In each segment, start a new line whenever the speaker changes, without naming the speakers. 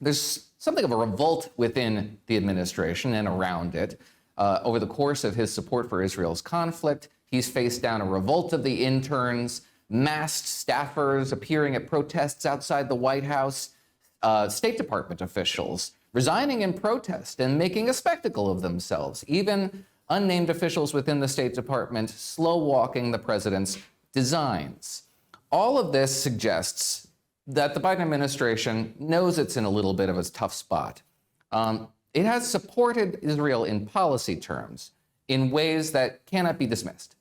there's something of a revolt within the administration and around it. Over the course of his support for Israel's conflict, he's faced down a revolt of the interns, masked staffers appearing at protests outside the White House, State Department officials resigning in protest and making a spectacle of themselves, even unnamed officials within the State Department slow-walking the president's designs. All of this suggests that the Biden administration knows it's in a little bit of a tough spot. It has supported Israel in policy terms in ways that cannot be dismissed.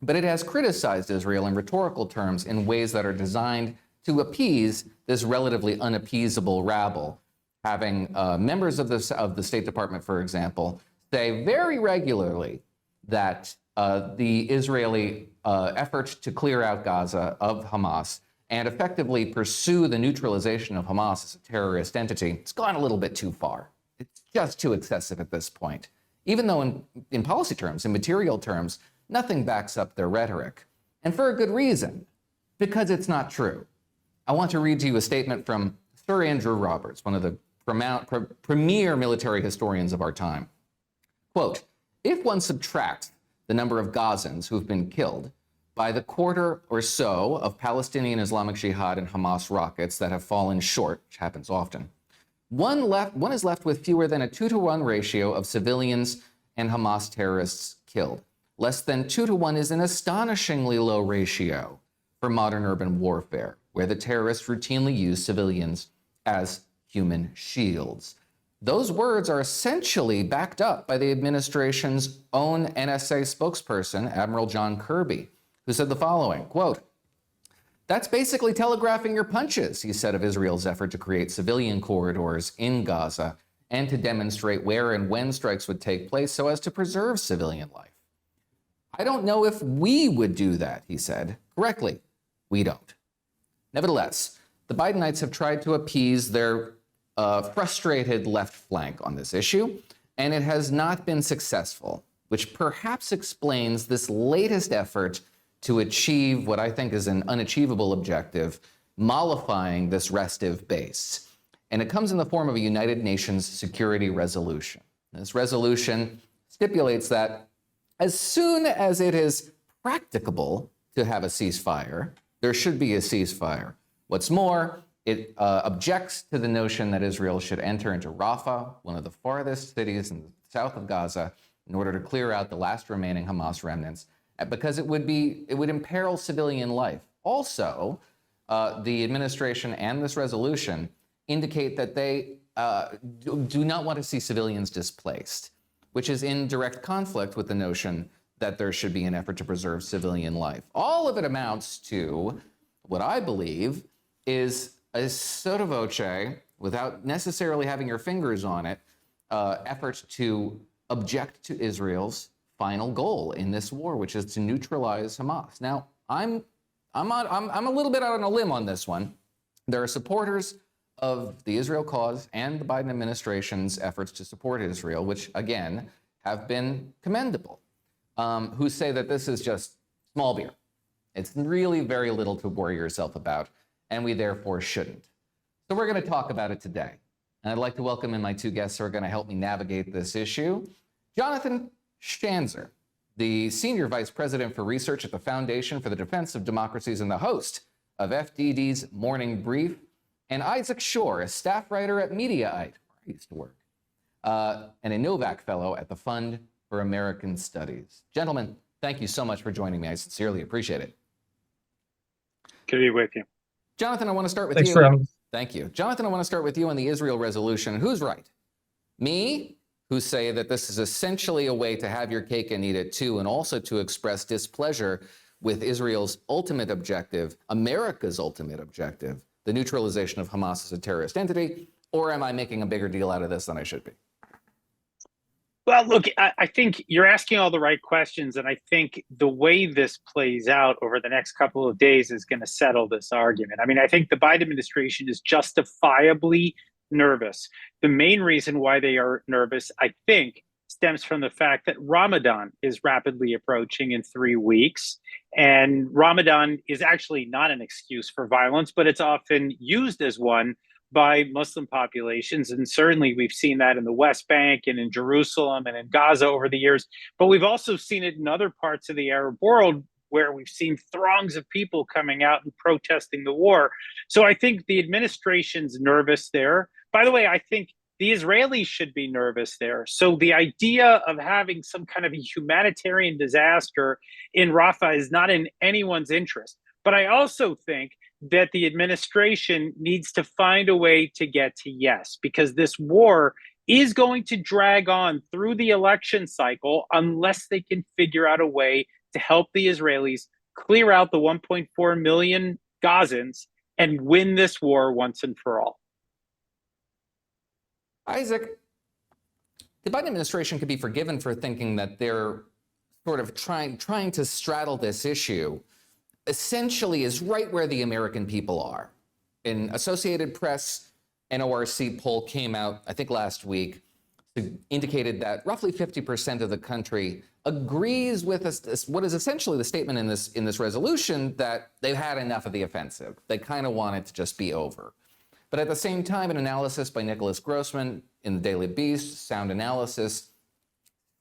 But it has criticized Israel in rhetorical terms in ways that are designed to appease this relatively unappeasable rabble, having members of the State Department, for example, say very regularly that the Israeli effort to clear out Gaza of Hamas and effectively pursue the neutralization of Hamas as a terrorist entity, it's gone a little bit too far. It's just too excessive at this point. Even though in policy terms, in material terms, nothing backs up their rhetoric. And for a good reason, because it's not true. I want to read to you a statement from Sir Andrew Roberts, one of the premier military historians of our time. Quote, if one subtracts the number of Gazans who've been killed by the quarter or so of Palestinian Islamic Jihad and Hamas rockets that have fallen short, which happens often, one is left with fewer than a 2-to-1 ratio of civilians and Hamas terrorists killed. Less than 2-to-1 is an astonishingly low ratio for modern urban warfare, where the terrorists routinely use civilians as human shields. Those words are essentially backed up by the administration's own NSA spokesperson, Admiral John Kirby, who said the following, quote, that's basically telegraphing your punches, he said of Israel's effort to create civilian corridors in Gaza and to demonstrate where and when strikes would take place so as to preserve civilian life. I don't know if we would do that, he said. Correctly, we don't. Nevertheless, the Bidenites have tried to appease their frustrated left flank on this issue, and it has not been successful, which perhaps explains this latest effort to achieve what I think is an unachievable objective, mollifying this restive base. And it comes in the form of a United Nations security resolution. This resolution stipulates that as soon as it is practicable to have a ceasefire, there should be a ceasefire. What's more, it objects to the notion that Israel should enter into Rafah, one of the farthest cities in the south of Gaza, in order to clear out the last remaining Hamas remnants, because it would imperil civilian life. Also, the administration and this resolution indicate that they do not want to see civilians displaced, which is in direct conflict with the notion that there should be an effort to preserve civilian life. All of it amounts to what I believe is a sotto voce, without necessarily having your fingers on it, effort to object to Israel's final goal in this war, which is to neutralize Hamas. Now, I'm a little bit out on a limb on this one. There are supporters of the Israel cause and the Biden administration's efforts to support Israel, which again have been commendable, who say that this is just small beer. It's really very little to worry yourself about, and we therefore shouldn't. So we're going to talk about it today. And I'd like to welcome in my two guests who are going to help me navigate this issue. Jonathan Schanzer, the Senior Vice President for Research at the Foundation for the Defense of Democracies and the host of FDD's Morning Brief, and Isaac Schorr, a staff writer at Mediaite, where I used to work, and a Novak Fellow at the Fund for American Studies. Gentlemen, thank you so much for joining me. I sincerely appreciate it.
Good to be with you.
Jonathan, I want to start with
Thanks
you.
for having me.
Thank you. Jonathan, I want to start with you on the Israel resolution. Who's right? Me, who say that this is essentially a way to have your cake and eat it too, and also to express displeasure with Israel's ultimate objective, America's ultimate objective, the neutralization of Hamas as a terrorist entity, or am I making a bigger deal out of this than I should be?
Well, look, I think you're asking all the right questions, and I think the way this plays out over the next couple of days is going to settle this argument. I mean, I think the Biden administration is justifiably nervous. The main reason why they are nervous, I think, stems from the fact that Ramadan is rapidly approaching in 3 weeks. And Ramadan is actually not an excuse for violence, but it's often used as one by Muslim populations. And certainly we've seen that in the West Bank and in Jerusalem and in Gaza over the years. But we've also seen it in other parts of the Arab world where we've seen throngs of people coming out and protesting the war. So I think the administration's nervous there. By the way, I think the Israelis should be nervous there. So the idea of having some kind of a humanitarian disaster in Rafah is not in anyone's interest. But I also think that the administration needs to find a way to get to yes, because this war is going to drag on through the election cycle unless they can figure out a way to help the Israelis clear out the 1.4 million Gazans and win this war once and for all.
Isaac, the Biden administration could be forgiven for thinking that they're sort of trying to straddle this issue essentially is right where the American people are. An Associated Press NORC poll came out, I think last week, indicated that roughly 50% of the country agrees with what is essentially the statement in this resolution, that they've had enough of the offensive. They kind of want it to just be over. But at the same time, an analysis by Nicholas Grossman in the Daily Beast, Sound Analysis,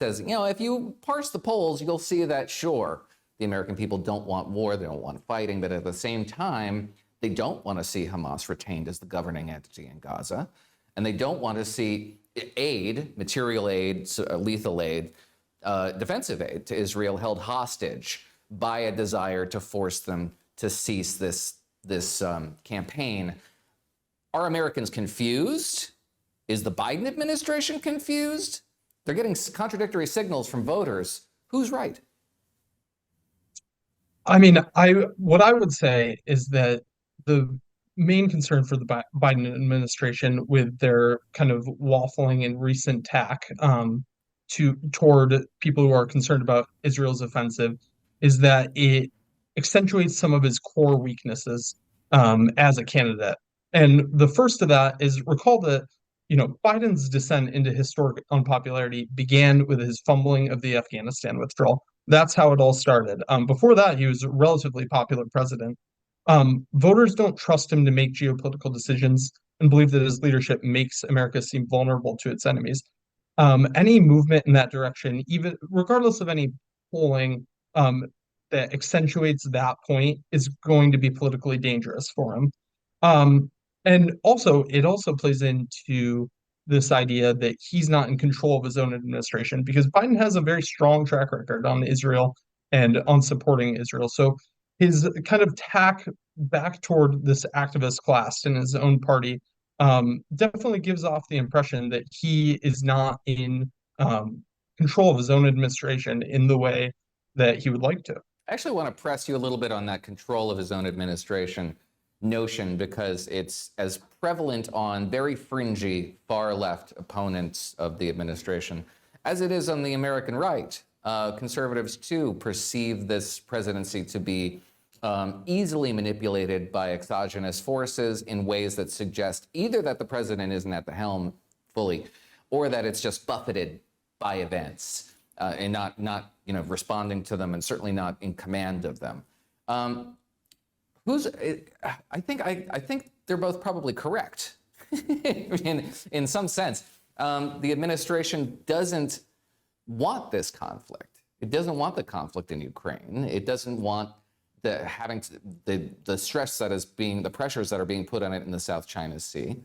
says, if you parse the polls, you'll see that, sure, the American people don't want war, they don't want fighting, but at the same time, they don't want to see Hamas retained as the governing entity in Gaza, and they don't want to see aid, material aid, lethal aid, defensive aid to Israel held hostage by a desire to force them to cease this campaign. Are Americans confused? Is the Biden administration confused? They're getting contradictory signals from voters. Who's right?
I mean, what I would say is that the main concern for the Biden administration with their kind of waffling and recent tack toward people who are concerned about Israel's offensive is that it accentuates some of his core weaknesses as a candidate. And the first of that is, recall that Biden's descent into historic unpopularity began with his fumbling of the Afghanistan withdrawal. That's how it all started. Before that, he was a relatively popular president. Voters don't trust him to make geopolitical decisions and believe that his leadership makes America seem vulnerable to its enemies. Any movement in that direction, even regardless of any polling that accentuates that point, is going to be politically dangerous for him. And also, it also plays into this idea that he's not in control of his own administration, because Biden has a very strong track record on Israel and on supporting Israel. So his kind of tack back toward this activist class in his own party definitely gives off the impression that he is not in control of his own administration in the way that he would like to.
I actually want to press you a little bit on that control of his own administration notion, because it's as prevalent on very fringy far left opponents of the administration as it is on the American right. Conservatives too perceive this presidency to be easily manipulated by exogenous forces in ways that suggest either that the president isn't at the helm fully, or that it's just buffeted by events and not responding to them, and certainly not in command of them. I think they're both probably correct in some sense. The administration doesn't want this conflict. It doesn't want the conflict in Ukraine. It doesn't want the stress that is the pressures that are being put on it in the South China Sea.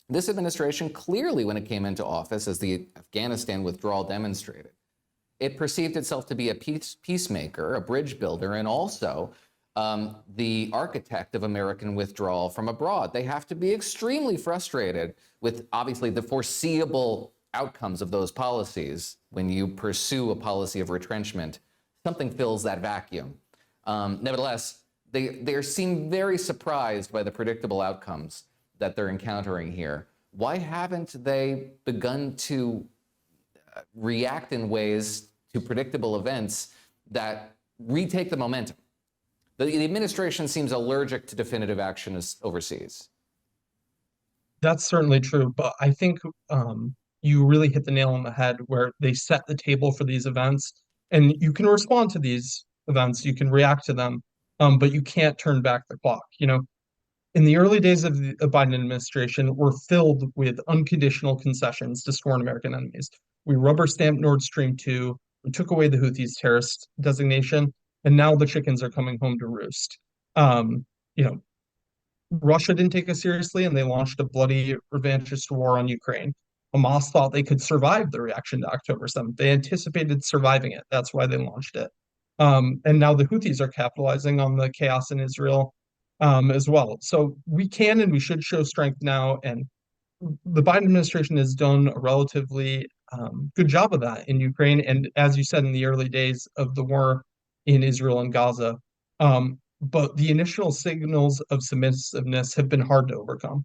This administration clearly, when it came into office, as the Afghanistan withdrawal demonstrated, it perceived itself to be a peacemaker, a bridge builder, and also the architect of American withdrawal from abroad. They have to be extremely frustrated with, obviously, the foreseeable outcomes of those policies. When you pursue a policy of retrenchment, something fills that vacuum. Nevertheless, they seem very surprised by the predictable outcomes that they're encountering here. Why haven't they begun to react in ways to predictable events that retake the momentum? The administration seems allergic to definitive action overseas.
That's certainly true, but I think you really hit the nail on the head where they set the table for these events, and you can respond to these events, you can react to them, but you can't turn back the clock. in the early days of the Biden administration were filled with unconditional concessions to sworn American enemies. We rubber stamped Nord Stream 2, we took away the Houthis terrorist designation, and now the chickens are coming home to roost. Um, you know, Russia didn't take us seriously and they launched a bloody revanchist war on Ukraine. Hamas thought they could survive the reaction to October 7th. They anticipated surviving it. That's why they launched it. And now the Houthis are capitalizing on the chaos in Israel as well. So we can and we should show strength now. And the Biden administration has done a relatively good job of that in Ukraine. And as you said, in the early days of the war in Israel and Gaza. But the initial signals of submissiveness have been hard to overcome.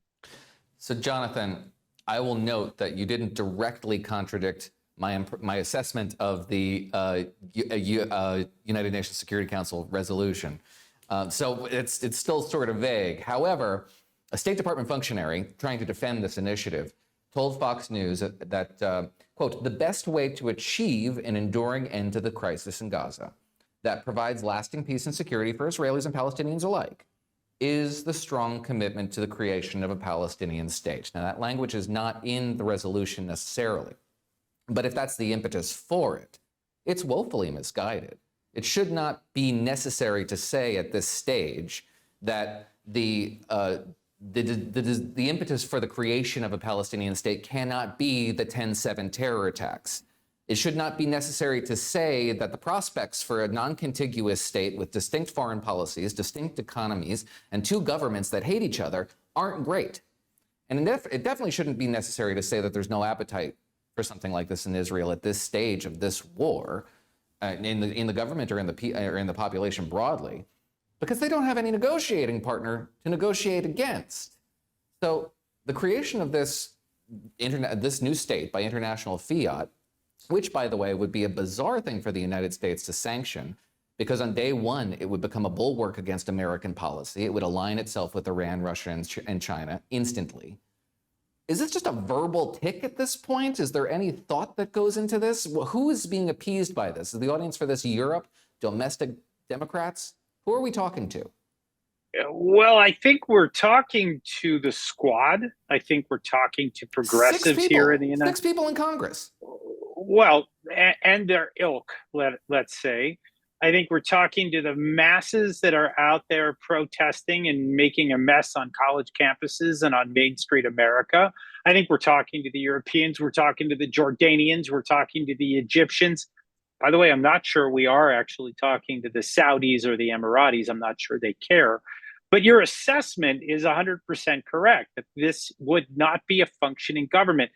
So, Jonathan, I will note that you didn't directly contradict my assessment of the United Nations Security Council resolution. So it's still sort of vague. However, a State Department functionary trying to defend this initiative told Fox News that quote, the best way to achieve an enduring end to the crisis in Gaza that provides lasting peace and security for Israelis and Palestinians alike is the strong commitment to the creation of a Palestinian state. Now, that language is not in the resolution necessarily, but if that's the impetus for it, it's woefully misguided. It should not be necessary to say at this stage that the impetus for the creation of a Palestinian state cannot be the 10/7 terror attacks. It should not be necessary to say that the prospects for a non-contiguous state with distinct foreign policies, distinct economies, and two governments that hate each other aren't great. And it definitely shouldn't be necessary to say that there's no appetite for something like this in Israel at this stage of this war, in the government or in the population broadly, because they don't have any negotiating partner to negotiate against. So the creation of this new state by international fiat, which, by the way, would be a bizarre thing for the United States to sanction, because on day one, it would become a bulwark against American policy. It would align itself with Iran, Russia, and China instantly. Is this just a verbal tick at this point? Is there any thought that goes into this? Well, who is being appeased by this? Is the audience for this Europe, domestic Democrats? Who are we talking to?
Well, I think we're talking to the squad. I think we're talking to progressives here in the United States.
6 people in Congress.
Well, and their ilk, let's say. I think we're talking to the masses that are out there protesting and making a mess on college campuses and on Main Street America. I think we're talking to the Europeans. We're talking to the Jordanians. We're talking to the Egyptians. By the way, I'm not sure we are actually talking to the Saudis or the Emiratis. I'm not sure they care. But your assessment is 100% correct, that this would not be a functioning government.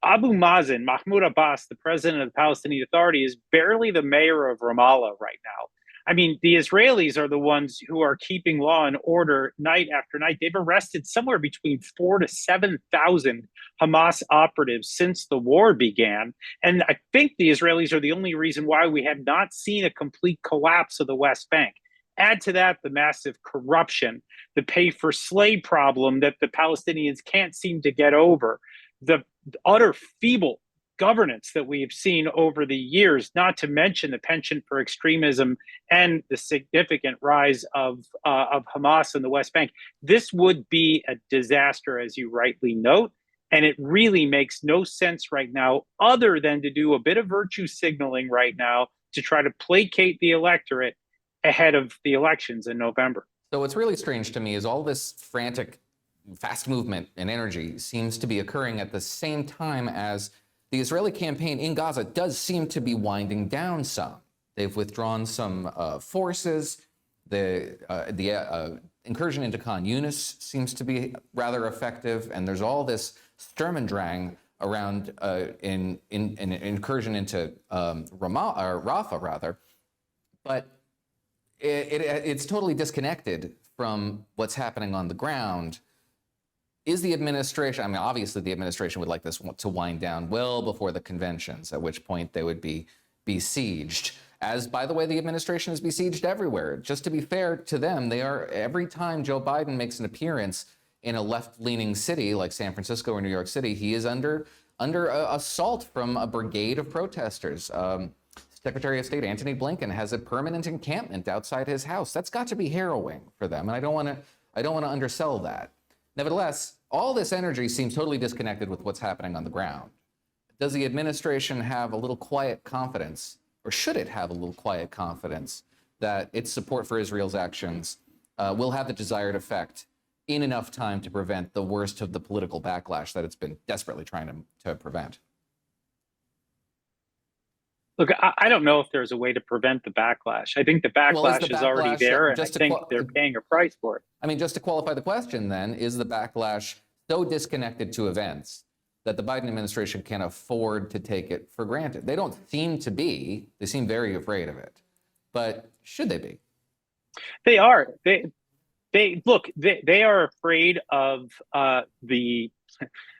Abu Mazen, Mahmoud Abbas, the president of the Palestinian Authority, is barely the mayor of Ramallah right now. I mean, the Israelis are the ones who are keeping law and order night after night. They've arrested somewhere between 4,000 to 7,000 Hamas operatives since the war began. And I think the Israelis are the only reason why we have not seen a complete collapse of the West Bank. Add to that the massive corruption, the pay-for-slay problem that the Palestinians can't seem to get over, the utter feeble governance that we've seen over the years, not to mention the penchant for extremism and the significant rise of Hamas in the West Bank. This would be a disaster, as you rightly note, and it really makes no sense right now other than to do a bit of virtue signaling right now to try to placate the electorate ahead of the elections in November.
So what's really strange to me is all this frantic, fast movement and energy seems to be occurring at the same time as the Israeli campaign in Gaza does seem to be winding down some. They've withdrawn some forces. The incursion into Khan Yunis seems to be rather effective, and there's all this Sturm und Drang around in an incursion into Rafah, rather. But it's totally disconnected from what's happening on the ground. Is the administration, I mean, obviously the administration would like this to wind down well before the conventions, at which point they would be besieged. As, by the way, the administration is besieged everywhere. Just to be fair to them, they are, every time Joe Biden makes an appearance in a left-leaning city like San Francisco or New York City, he is under assault from a brigade of protesters. Secretary of State Antony Blinken has a permanent encampment outside his house. That's got to be harrowing for them. And I don't want I don't want to undersell that. Nevertheless, all this energy seems totally disconnected with what's happening on the ground. Does the administration have a little quiet confidence, or should it have a little quiet confidence, that its support for Israel's actions will have the desired effect in enough time to prevent the worst of the political backlash that it's been desperately trying to prevent?
Look, I don't know if there's a way to prevent the backlash. I think the backlash is already there, and I think they're paying a price for it.
I mean, just to qualify the question then, is the backlash so disconnected to events that the Biden administration can afford to take it for granted? They don't seem to be. They seem very afraid of it. But should they be?
They are. They are afraid of the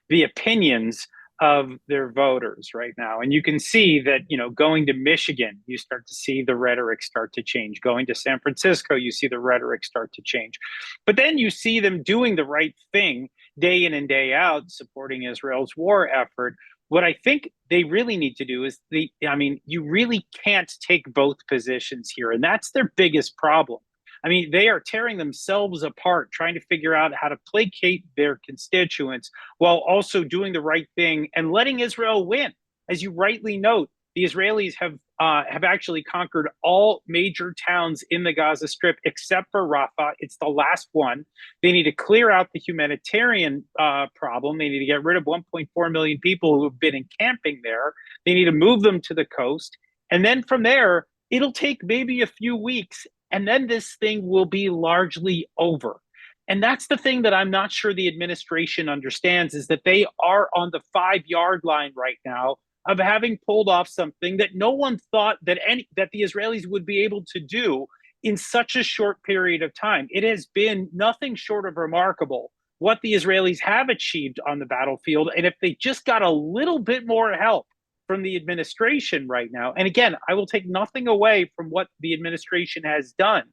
opinions of their voters right now. And you can see that, going to Michigan, you start to see the rhetoric start to change. Going to San Francisco, you see the rhetoric start to change. But then you see them doing the right thing day in and day out, supporting Israel's war effort. What I think they really need to do is you really can't take both positions here. And that's their biggest problem. I mean, they are tearing themselves apart, trying to figure out how to placate their constituents while also doing the right thing and letting Israel win. As you rightly note, the Israelis have actually conquered all major towns in the Gaza Strip except for Rafah. It's the last one. They need to clear out the humanitarian problem. They need to get rid of 1.4 million people who have been encamping there. They need to move them to the coast. And then from there, it'll take maybe a few weeks. And then this thing will be largely over. And that's the thing that I'm not sure the administration understands, is that they are on the 5-yard line right now of having pulled off something that no one thought that the Israelis would be able to do in such a short period of time. It has been nothing short of remarkable what the Israelis have achieved on the battlefield. And if they just got a little bit more help from the administration right now. And again, I will take nothing away from what the administration has done,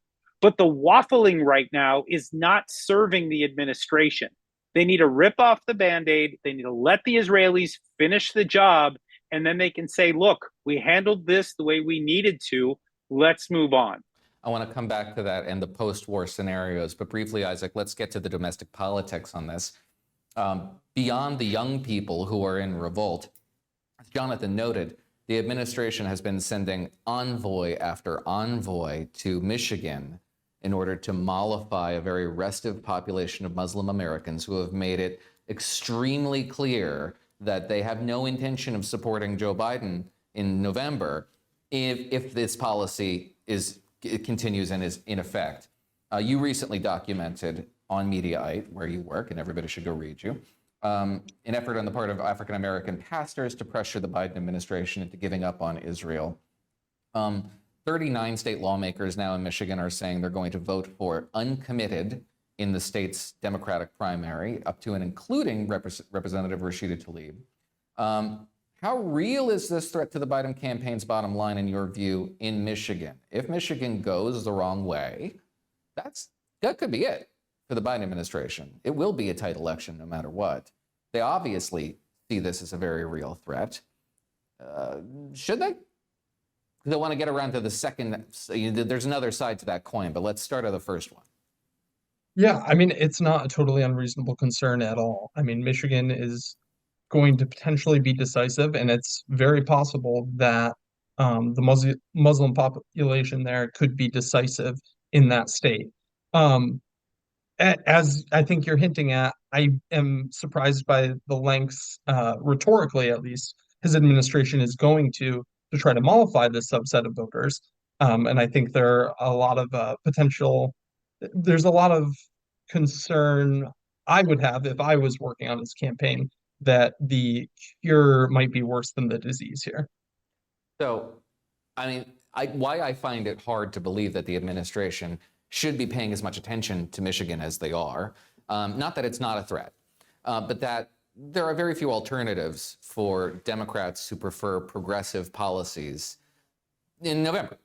but the waffling right now is not serving the administration. They need to rip off the Band-Aid. They need to let the Israelis finish the job. And then they can say, look, we handled this the way we needed to. Let's move on.
I want to come back to that and the post-war scenarios. But briefly, Isaac, let's get to the domestic politics on this. Beyond the young people who are in revolt, as Jonathan noted, the administration has been sending envoy after envoy to Michigan in order to mollify a very restive population of Muslim Americans who have made it extremely clear that they have no intention of supporting Joe Biden in November if this policy continues and is in effect. You recently documented on Mediaite, where you work, and everybody should go read you, an effort on the part of African-American pastors to pressure the Biden administration into giving up on Israel. 39 state lawmakers now in Michigan are saying they're going to vote for uncommitted in the state's Democratic primary, up to and including Representative Rashida Tlaib. How real is this threat to the Biden campaign's bottom line, in your view, in Michigan? If Michigan goes the wrong way, that could be it for the Biden administration. It will be a tight election no matter what. They obviously see this as a very real threat. Should they? They want to get around to the second. There's another side to that coin, but let's start at the first one.
Yeah, I mean, it's not a totally unreasonable concern at all. I mean, Michigan is going to potentially be decisive, and it's very possible that the Muslim population there could be decisive in that state. As I think you're hinting at, I am surprised by the lengths, rhetorically at least, his administration is going to try to mollify this subset of voters. And I think there are a lot of there's a lot of concern I would have if I was working on this campaign that the cure might be worse than the disease here.
So, I mean, why I find it hard to believe that the administration should be paying as much attention to Michigan as they are. Not that it's not a threat, but that there are very few alternatives for Democrats who prefer progressive policies in November.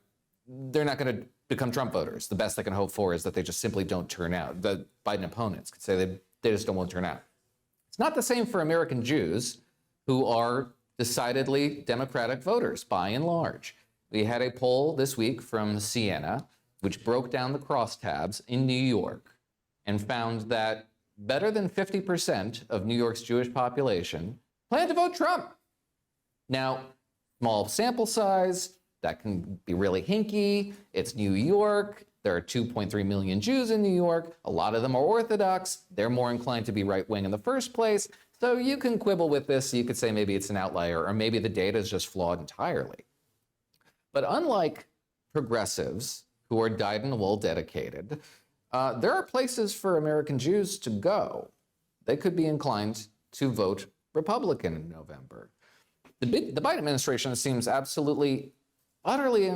They're not going to become Trump voters. The best they can hope for is that they just simply don't turn out. The Biden opponents could say they just won't turn out. It's not the same for American Jews, who are decidedly Democratic voters by and large. We had a poll this week from Siena, which broke down the crosstabs in New York. and found that better than 50% of New York's Jewish population plan to vote Trump. Now, small sample size, that can be really hinky. It's New York. There are 2.3 million Jews in New York. A lot of them are Orthodox. They're more inclined to be right-wing in the first place. So you can quibble with this. You could say maybe it's an outlier, or maybe the data is just flawed entirely. But unlike progressives who are dyed-in-the-wool dedicated, there are places for American Jews to go. They could be inclined to vote Republican in November. The Biden administration seems absolutely, utterly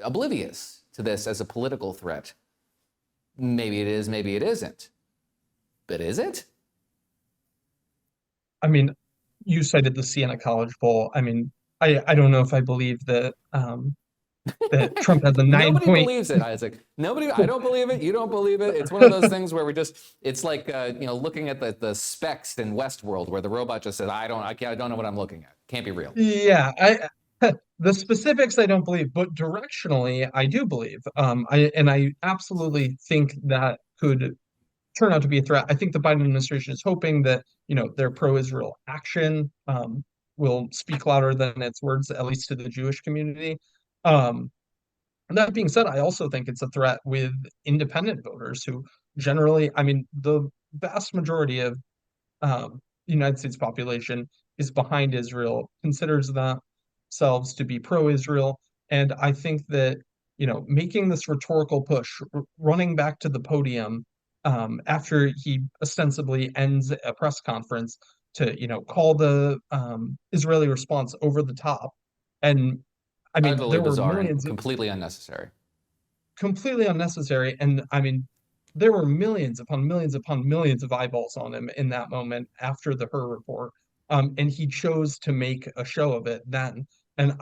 oblivious to this as a political threat. Maybe it is, maybe it isn't. But is it?
I mean, you cited the Siena College poll. I mean, I don't know if I believe that that Trump has a
Nobody
9 point.
believes it, Isaac. Nobody. I don't believe it. You don't believe it. It's one of those things where it's like looking at the specs in Westworld, where the robot just says, I don't know what I'm looking at. Can't be real.
Yeah, the specifics I don't believe, but directionally I do believe. I absolutely think that could turn out to be a threat. I think the Biden administration is hoping that, their pro-Israel action will speak louder than its words, at least to the Jewish community. And that being said, I also think it's a threat with independent voters who generally, I mean, the vast majority of the United States population is behind Israel, considers themselves to be pro-Israel. And I think that, making this rhetorical push, running back to the podium after he ostensibly ends a press conference to, call the Israeli response over the top. And I mean,
Utterly
there were
bizarre and
millions of
completely unnecessary.
completely unnecessary. And I mean, there were millions upon millions of eyeballs on him in that moment after the Hur report. And he chose to make a show of it then. And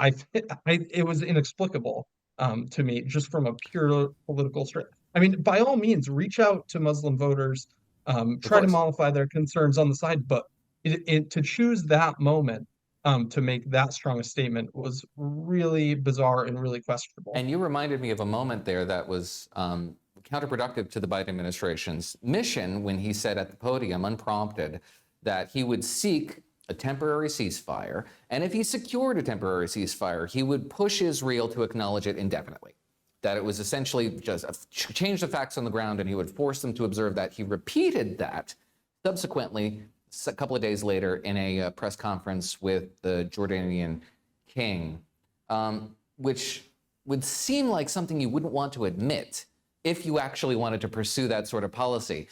it was inexplicable to me, just from a pure political strength. I mean, by all means, reach out to Muslim voters,
Of
try to
course.
mollify their concerns on the side, but to choose that moment to make that strong a statement was really bizarre and really questionable.
And you reminded me of a moment there that was counterproductive to the Biden administration's mission when he said at the podium, unprompted, that he would seek a temporary ceasefire. And if he secured a temporary ceasefire, he would push Israel to acknowledge it indefinitely. That it was essentially just change the facts on the ground, and he would force them to observe that. He repeated that subsequently, a couple of days later, in a press conference with the Jordanian king, which would seem like something you wouldn't want to admit if you actually wanted to pursue that sort of policy.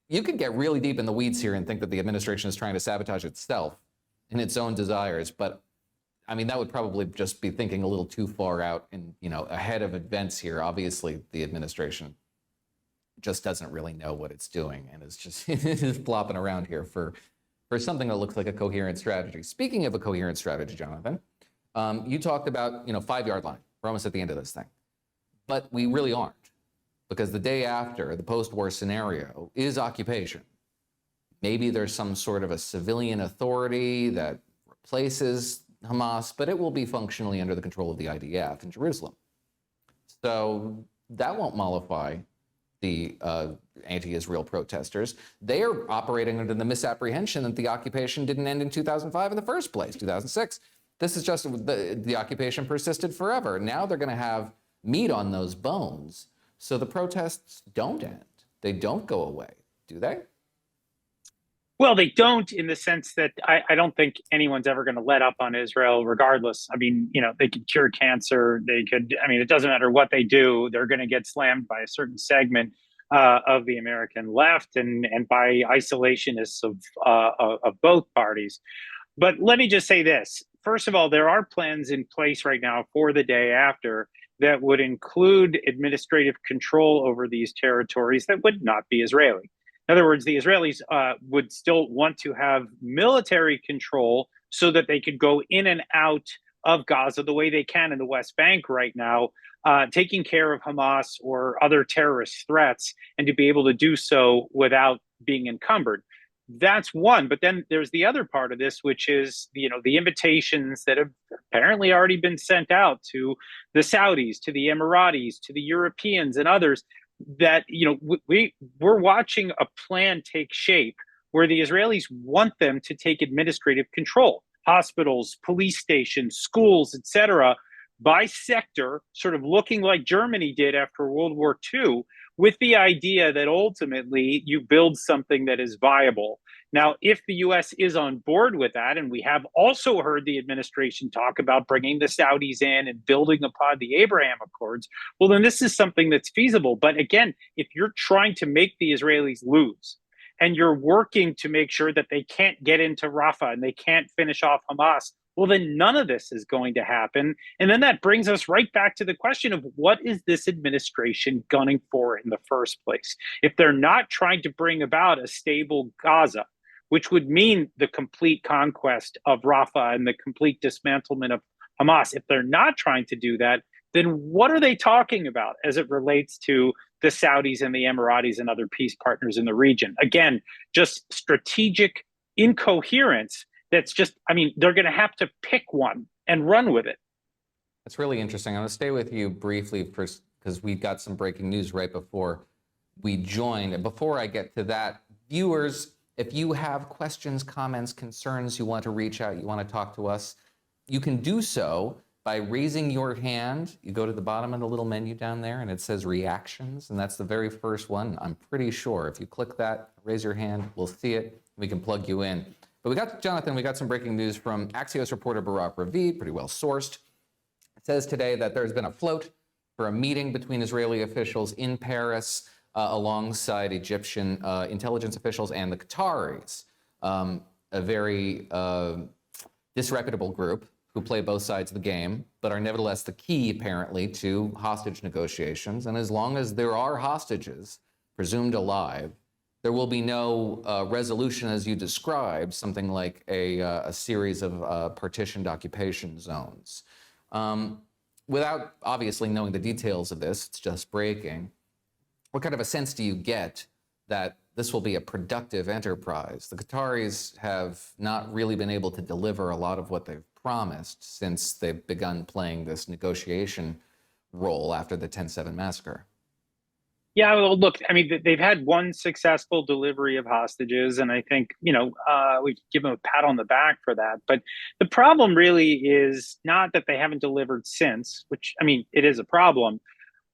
You could get really deep in the weeds here and think that the administration is trying to sabotage itself in its own desires, but I mean, that would probably just be thinking a little too far out and, ahead of events here. Obviously, the administration just doesn't really know what it's doing and is just flopping around here for something that looks like a coherent strategy. Speaking of a coherent strategy, Jonathan, you talked about, 5-yard line. We're almost at the end of this thing. But we really aren't, because the day after the post-war scenario is occupation. Maybe there's some sort of a civilian authority that replaces Hamas, but it will be functionally under the control of the IDF in Jerusalem. So that won't mollify the anti-Israel protesters. They are operating under the misapprehension that the occupation didn't end in 2005 in the first place, 2006. This is just the occupation persisted forever. Now they're going to have meat on those bones. So the protests don't end. They don't go away, do they?
Well, they don't, in the sense that I don't think anyone's ever going to let up on Israel regardless. I mean, they could cure cancer. It doesn't matter what they do. They're going to get slammed by a certain segment of the American left and by isolationists of both parties. But let me just say this. First of all, there are plans in place right now for the day after that would include administrative control over these territories that would not be Israeli. In other words, the Israelis would still want to have military control so that they could go in and out of Gaza the way they can in the West Bank right now, taking care of Hamas or other terrorist threats, and to be able to do so without being encumbered. That's one. But then there's the other part of this, which is, the invitations that have apparently already been sent out to the Saudis, to the Emiratis, to the Europeans and others, that, we're watching a plan take shape where the Israelis want them to take administrative control, hospitals, police stations, schools, etc., by sector, sort of looking like Germany did after World War II, with the idea that ultimately you build something that is viable. Now, if the US is on board with that, and we have also heard the administration talk about bringing the Saudis in and building upon the Abraham Accords, well, then this is something that's feasible. But again, if you're trying to make the Israelis lose, and you're working to make sure that they can't get into Rafah and they can't finish off Hamas, well, then none of this is going to happen. And then that brings us right back to the question of what is this administration gunning for in the first place? If they're not trying to bring about a stable Gaza, which would mean the complete conquest of Rafah and the complete dismantlement of Hamas, if they're not trying to do that, then what are they talking about as it relates to the Saudis and the Emiratis and other peace partners in the region? Again, just strategic incoherence. That's just, they're going to have to pick one and run with it.
That's really interesting. I'm going to stay with you briefly because we got some breaking news right before we joined. And before I get to that, viewers, if you have questions, comments, concerns, you want to reach out, you want to talk to us, you can do so by raising your hand. You go to the bottom of the little menu down there and it says reactions, and that's the very first one. I'm pretty sure if you click that, raise your hand, we'll see it, we can plug you in. But Jonathan, we got some breaking news from Axios reporter Barak Ravid, pretty well sourced. It says today that there's been a float for a meeting between Israeli officials in Paris alongside Egyptian intelligence officials and the Qataris, a very disreputable group who play both sides of the game, but are nevertheless the key, apparently, to hostage negotiations. And as long as there are hostages presumed alive, there will be no resolution, as you described, something like a series of partitioned occupation zones. Without obviously knowing the details of this, it's just breaking. What kind of a sense do you get that this will be a productive enterprise? The Qataris have not really been able to deliver a lot of what they've promised since they've begun playing this negotiation role after the 10/7 massacre.
Yeah, well, look, they've had one successful delivery of hostages, and I think, we give them a pat on the back for that. But the problem really is not that they haven't delivered since, which, it is a problem.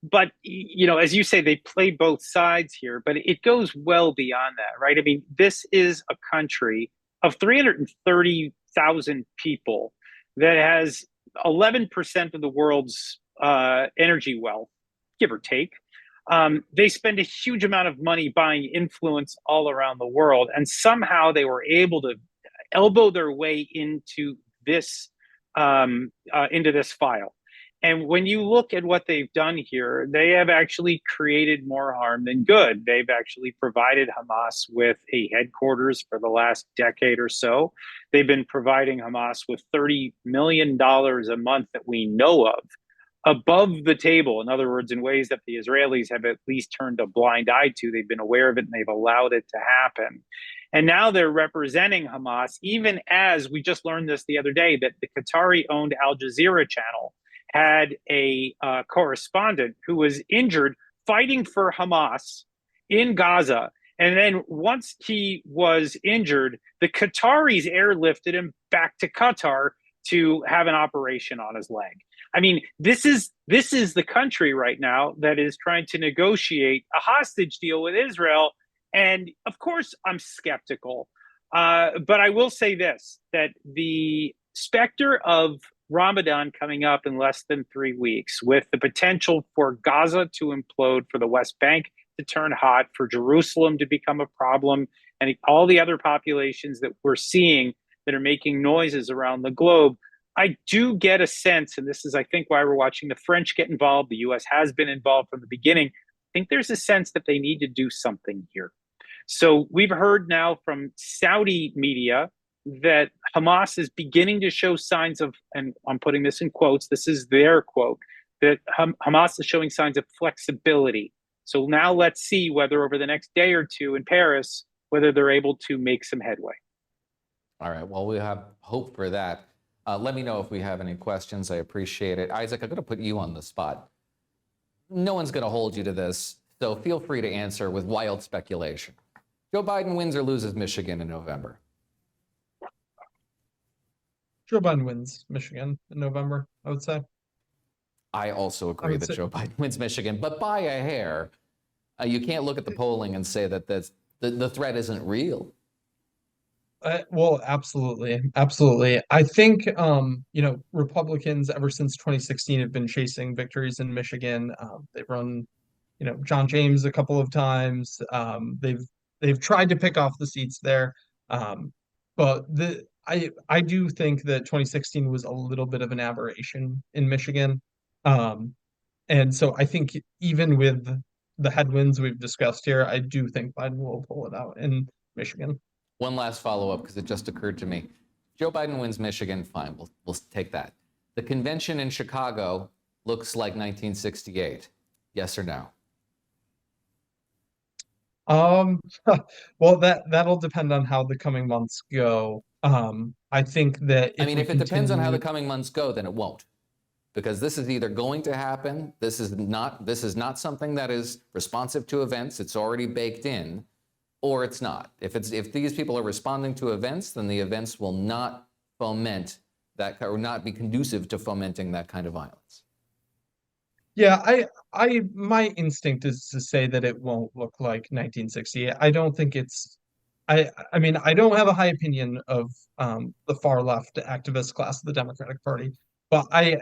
But, as you say, they play both sides here, but it goes well beyond that, right? This is a country of 330,000 people that has 11% of the world's energy wealth, give or take. They spend a huge amount of money buying influence all around the world, and somehow they were able to elbow their way into this file. And when you look at what they've done here, they have actually created more harm than good. They've actually provided Hamas with a headquarters for the last decade or so. They've been providing Hamas with $30 million a month that we know of, above the table. In other words, in ways that the Israelis have at least turned a blind eye to. They've been aware of it and they've allowed it to happen. And now they're representing Hamas, even as we just learned this the other day, that the Qatari-owned Al Jazeera channel had a correspondent who was injured fighting for Hamas in Gaza. And then once he was injured, the Qataris airlifted him back to Qatar to have an operation on his leg. This is the country right now that is trying to negotiate a hostage deal with Israel. And of course, I'm skeptical. But I will say this, that the specter of Ramadan coming up in less than 3 weeks, with the potential for Gaza to implode, for the West Bank to turn hot, for Jerusalem to become a problem, and all the other populations that we're seeing that are making noises around the globe, I do get a sense, and this is, I think, why we're watching the French get involved. The U.S. has been involved from the beginning. I think there's a sense that they need to do something here. So we've heard now from Saudi media that Hamas is beginning to show signs of, and I'm putting this in quotes, this is their quote, that Hamas is showing signs of flexibility. So now let's see whether over the next day or two in Paris, whether they're able to make some headway.
All right, well, we have hope for that. Let me know if we have any questions. I appreciate it. Isaac, I'm going to put you on the spot. No one's going to hold you to this. So feel free to answer with wild speculation. Joe Biden wins or loses Michigan in November?
Joe Biden wins Michigan in November, I would say.
I also
I
agree
would
that
say,
Joe Biden wins Michigan, but by a hair. You can't look at the polling and say that the threat isn't real.
well, absolutely, absolutely. I think Republicans ever since 2016 have been chasing victories in Michigan. They've run, John James a couple of times. They've tried to pick off the seats there. But I do think that 2016 was a little bit of an aberration in Michigan. Um, and so I think even with the headwinds we've discussed here, I do think Biden will pull it out in Michigan.
One last follow-up, because it just occurred to me. Joe Biden wins Michigan, fine, we'll take that. The convention in Chicago looks like 1968. Yes or no?
Um, well, that'll depend on how the coming months go. I think that
I
if
mean,
we
if it depends on how the
continue,
coming months go, then it won't. Because this is either going to happen, this is not something that is responsive to events, it's already baked in, or it's not. If these people are responding to events, then the events will not foment that, or not be conducive to fomenting that kind of violence.
yeah, my instinct is to say that it won't look like 1960. I don't think it's, I mean, I don't have a high opinion of the far left activist class of the Democratic Party, but I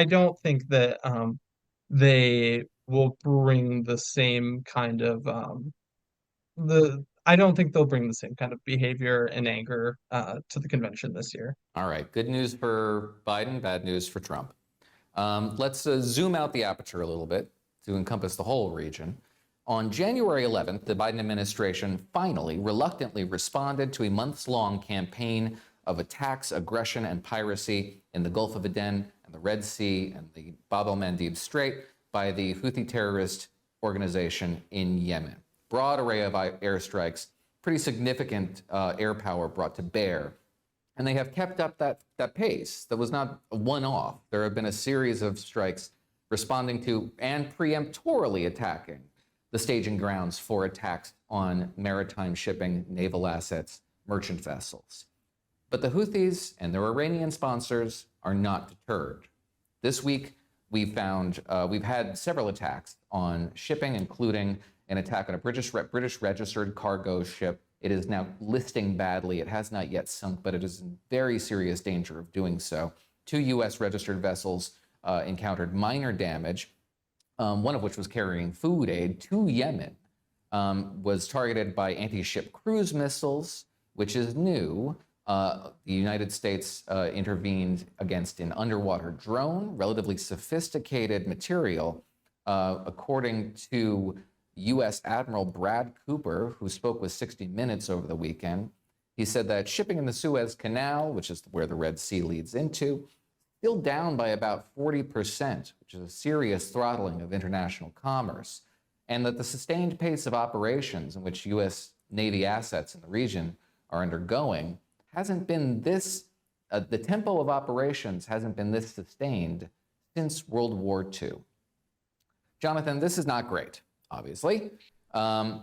don't think that they will bring the same kind of I don't think they'll bring the same kind of behavior and anger to the convention this year.
All right, good news for Biden, bad news for Trump. Let's zoom out the aperture a little bit to encompass the whole region. On January 11th, the Biden administration finally, reluctantly responded to a months-long campaign of attacks, aggression, and piracy in the Gulf of Aden and the Red Sea and the Bab el-Mandeb Strait by the Houthi terrorist organization in Yemen. Broad array of airstrikes, pretty significant air power brought to bear. And they have kept up that pace. That was not a one-off. There have been a series of strikes responding to and preemptorily attacking the staging grounds for attacks on maritime shipping, naval assets, merchant vessels. But the Houthis and their Iranian sponsors are not deterred. This week, we've had several attacks on shipping, including an attack on a British registered cargo ship. It is now listing badly. It has not yet sunk, but it is in very serious danger of doing so. 2 U.S. registered vessels encountered minor damage, one of which was carrying food aid to Yemen, was targeted by anti-ship cruise missiles, which is new. The United States intervened against an underwater drone, relatively sophisticated material, according to U.S. Admiral Brad Cooper, who spoke with 60 Minutes over the weekend. He said that shipping in the Suez Canal, which is where the Red Sea leads into, still down by about 40%, which is a serious throttling of international commerce, and that the sustained pace of operations in which U.S. Navy assets in the region are undergoing hasn't been this, the tempo of operations hasn't been this sustained since World War II. Jonathan, this is not great. Obviously. I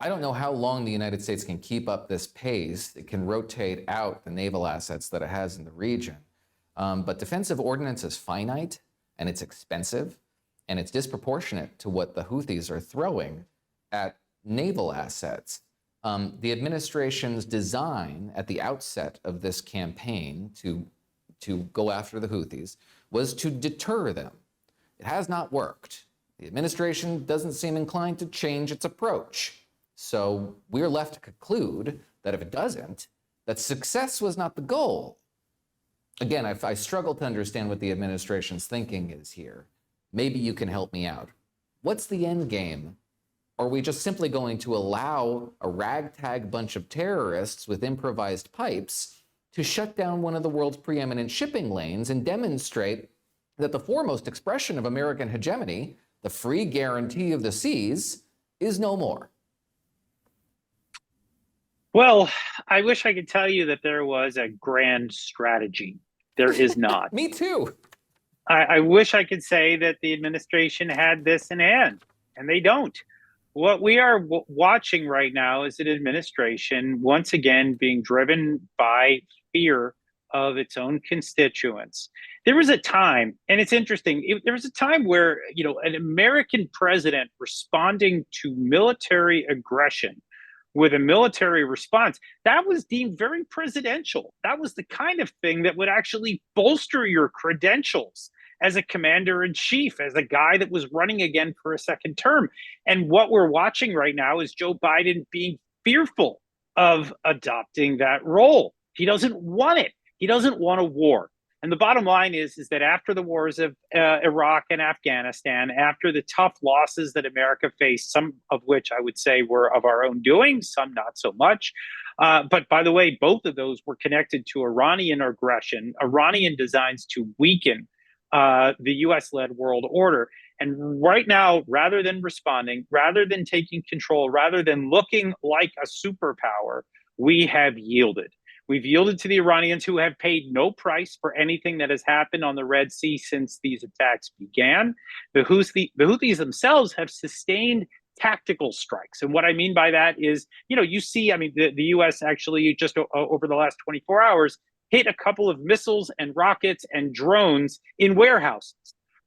don't know how long the United States can keep up this pace. It can rotate out the naval assets that it has in the region. But defensive ordnance is finite, and it's expensive, and it's disproportionate to what the Houthis are throwing at naval assets. The administration's design at the outset of this campaign to go after the Houthis was to deter them. It has not worked. The administration doesn't seem inclined to change its approach. So we're left to conclude that if it doesn't, that success was not the goal. Again, I struggle to understand what the administration's thinking is here. Maybe you can help me out. What's the end game? Are we just simply going to allow a ragtag bunch of terrorists with improvised pipes to shut down one of the world's preeminent shipping lanes and demonstrate that the foremost expression of American hegemony, the free guarantee of the seas, is no more?
Well, I wish I could tell you that there was a grand strategy. There is not.
Me too.
I wish I could say that the administration had this in hand. and they don't. What we are watching right now is an administration once again being driven by fear of its own constituents. There was a time, and it's interesting, there was a time where, an American president responding to military aggression with a military response, that was deemed very presidential. That was the kind of thing that would actually bolster your credentials as a commander in chief, as a guy that was running again for a second term. And what we're watching right now is Joe Biden being fearful of adopting that role. He doesn't want it. He doesn't want a war. And the bottom line is that after the wars of Iraq and Afghanistan, after the tough losses that America faced, some of which I would say were of our own doing, some not so much. But by the way, both of those were connected to Iranian aggression, Iranian designs to weaken the US-led world order. And right now, rather than responding, rather than taking control, rather than looking like a superpower, we have yielded. We've yielded to the Iranians, who have paid no price for anything that has happened on the Red Sea since these attacks began. The Houthis themselves have sustained tactical strikes. And what I mean by that is, you see, the U.S. actually just over the last 24 hours hit a couple of missiles and rockets and drones in warehouses.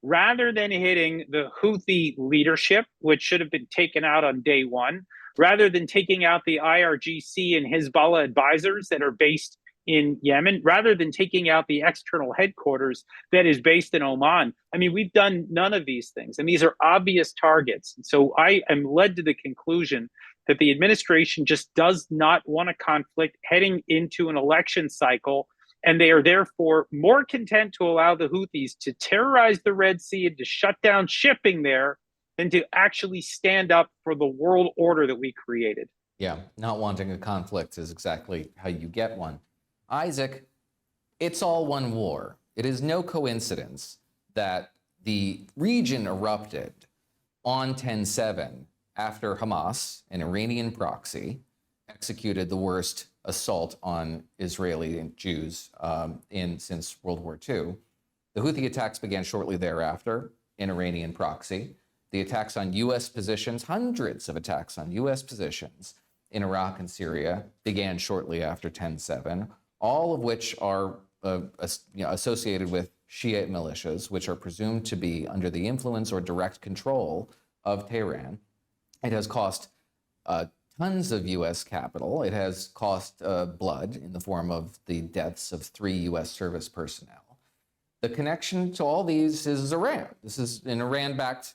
Rather than hitting the Houthi leadership, which should have been taken out on day one, rather than taking out the IRGC and Hezbollah advisors that are based in Yemen, rather than taking out the external headquarters that is based in Oman. We've done none of these things, and these are obvious targets. And so I am led to the conclusion that the administration just does not want a conflict heading into an election cycle, and they are therefore more content to allow the Houthis to terrorize the Red Sea and to shut down shipping there than to actually stand up for the world order that we created.
Yeah, not wanting a conflict is exactly how you get one. Isaac, it's all one war. It is no coincidence that the region erupted on 10/7 after Hamas, an Iranian proxy, executed the worst assault on Israeli Jews since World War II. The Houthi attacks began shortly thereafter, an Iranian proxy. The attacks on U.S. positions, hundreds of attacks on U.S. positions in Iraq and Syria began shortly after 10/7, all of which are associated with Shiite militias, which are presumed to be under the influence or direct control of Tehran. It has cost tons of U.S. capital. It has cost blood in the form of the deaths of 3 U.S. service personnel. The connection to all these is Iran. This is an Iran-backed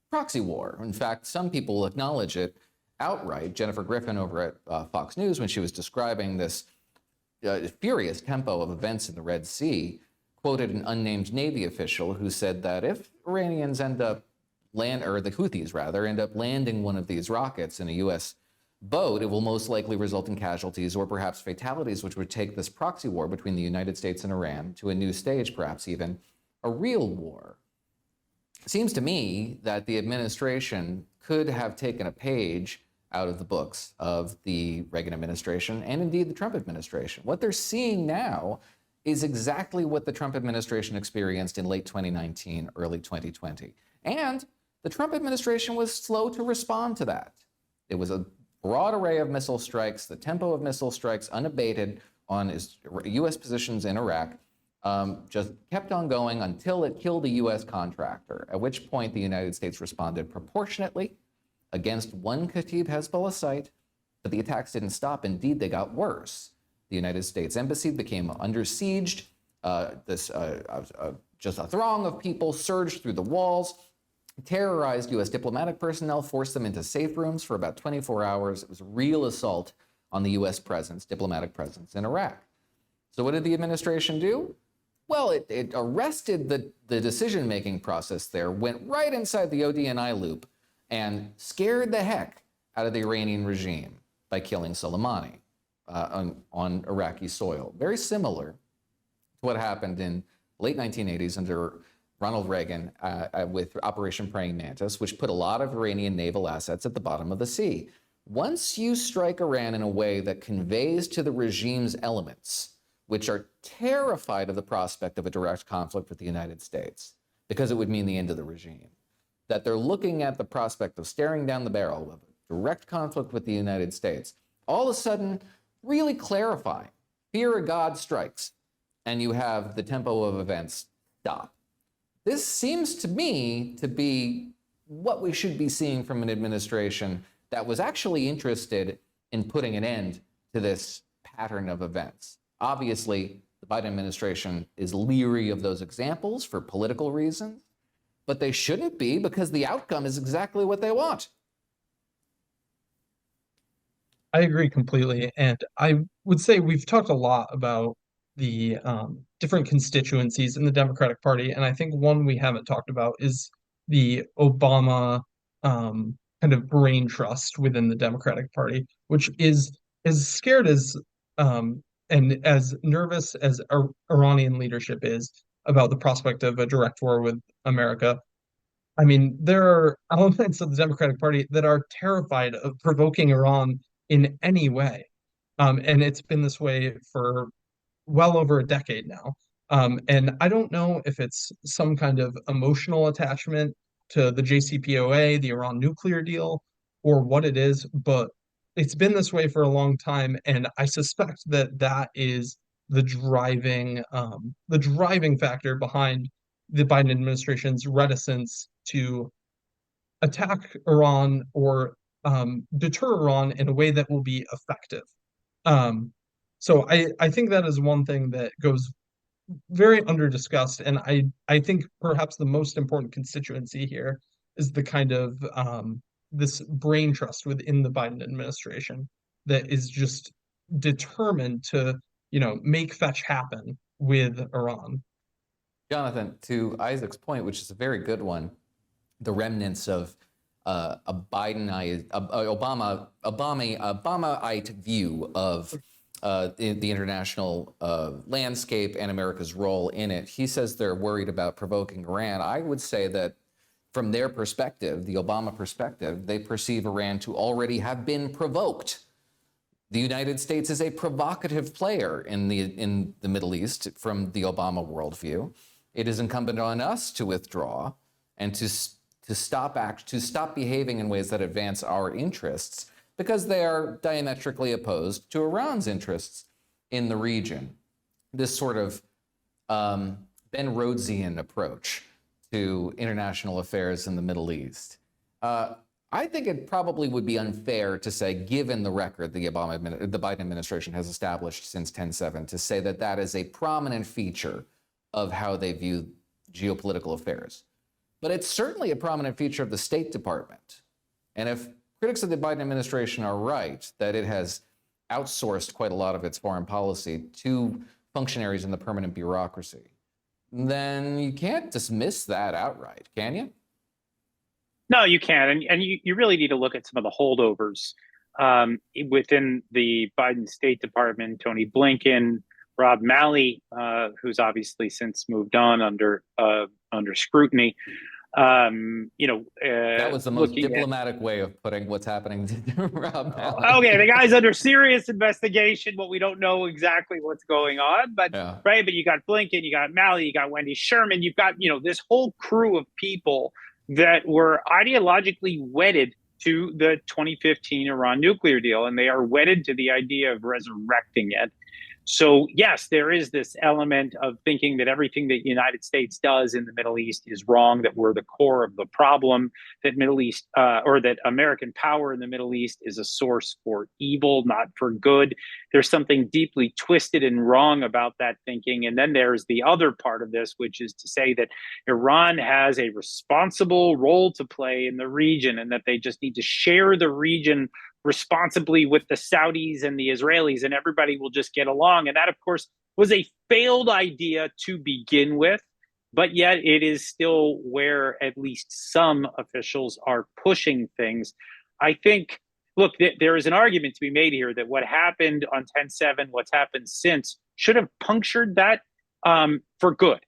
proxy war. In fact, some people acknowledge it outright. Jennifer Griffin over at Fox News, when she was describing this furious tempo of events in the Red Sea, quoted an unnamed Navy official who said that if Iranians the Houthis rather, end up landing one of these rockets in a U.S. boat, it will most likely result in casualties or perhaps fatalities, which would take this proxy war between the United States and Iran to a new stage, perhaps even a real war. It seems to me that the administration could have taken a page out of the books of the Reagan administration and indeed the Trump administration. What they're seeing now is exactly what the Trump administration experienced in late 2019, early 2020. And the Trump administration was slow to respond to that. It was a broad array of missile strikes, the tempo of missile strikes unabated on U.S. positions in Iraq, just kept on going until it killed a U.S. contractor, at which point the United States responded proportionately against one Khatib Hezbollah site, but the attacks didn't stop. Indeed, they got worse. The United States embassy became under siege. Just a throng of people surged through the walls, terrorized U.S. diplomatic personnel, forced them into safe rooms for about 24 hours. It was a real assault on the U.S. presence, diplomatic presence in Iraq. So what did the administration do? Well, it arrested the decision-making process there, went right inside the ODNI loop, and scared the heck out of the Iranian regime by killing Soleimani on Iraqi soil. Very similar to what happened in late 1980s under Ronald Reagan with Operation Praying Mantis, which put a lot of Iranian naval assets at the bottom of the sea. Once you strike Iran in a way that conveys to the regime's elements, which are terrified of the prospect of a direct conflict with the United States, because it would mean the end of the regime, that they're looking at the prospect of staring down the barrel of a direct conflict with the United States, all of a sudden really clarifying. Fear of God strikes, and you have the tempo of events stop. This seems to me to be what we should be seeing from an administration that was actually interested in putting an end to this pattern of events. Obviously, the Biden administration is leery of those examples for political reasons, but they shouldn't be, because the outcome is exactly what they want.
I agree completely. And I would say we've talked a lot about the different constituencies in the Democratic Party. And I think one we haven't talked about is the Obama kind of brain trust within the Democratic Party, which is as scared as and as nervous as Iranian leadership is about the prospect of a direct war with America. I mean, there are elements of the Democratic Party that are terrified of provoking Iran in any way. And it's been this way for well over a decade now. And I don't know if it's some kind of emotional attachment to the JCPOA, the Iran nuclear deal, or what it is, but it's been this way for a long time. And I suspect that that is the driving factor behind the Biden administration's reticence to attack Iran or deter Iran in a way that will be effective. So I think that is one thing that goes very under discussed, and I think perhaps the most important constituency here is the kind of this brain trust within the Biden administration that is just determined to, make fetch happen with Iran.
Jonathan, to Isaac's point, which is a very good one, the remnants of a Obamaite view of the international landscape and America's role in it. He says they're worried about provoking Iran. I would say that from their perspective, the Obama perspective, they perceive Iran to already have been provoked. The United States is a provocative player in the Middle East from the Obama worldview. It is incumbent on us to withdraw and to stop behaving in ways that advance our interests, because they are diametrically opposed to Iran's interests in the region. This sort of Ben Rhodesian approach to international affairs in the Middle East. I think it probably would be unfair to say, given the record the Biden administration has established since 10/7, to say that that is a prominent feature of how they view geopolitical affairs. But it's certainly a prominent feature of the State Department. And if critics of the Biden administration are right that it has outsourced quite a lot of its foreign policy to functionaries in the permanent bureaucracy, then you can't dismiss that outright, can you?
No, you can't. And you really need to look at some of the holdovers within the Biden State Department. Tony Blinken, Rob Malley, who's obviously since moved on under scrutiny.
That was the most diplomatic way of putting what's happening to Rob Malley.
Okay, the guy's under serious investigation, but we don't know exactly what's going on. But yeah. Right, but you got Blinken, you got Malley, you got Wendy Sherman, you've got this whole crew of people that were ideologically wedded to the 2015 Iran nuclear deal, and they are wedded to the idea of resurrecting it. So, yes, there is this element of thinking that everything that the United States does in the Middle East is wrong, that we're the core of the problem, that Middle East or that American power in the Middle East is a source for evil, not for good. There's something deeply twisted and wrong about that thinking. And then there's the other part of this, which is to say that Iran has a responsible role to play in the region and that they just need to share the region responsibly with the Saudis and the Israelis, and everybody will just get along. And that, of course, was a failed idea to begin with, but yet it is still where at least some officials are pushing things. I think, look, there is an argument to be made here that what happened on 10/7, what's happened since, should have punctured that for good.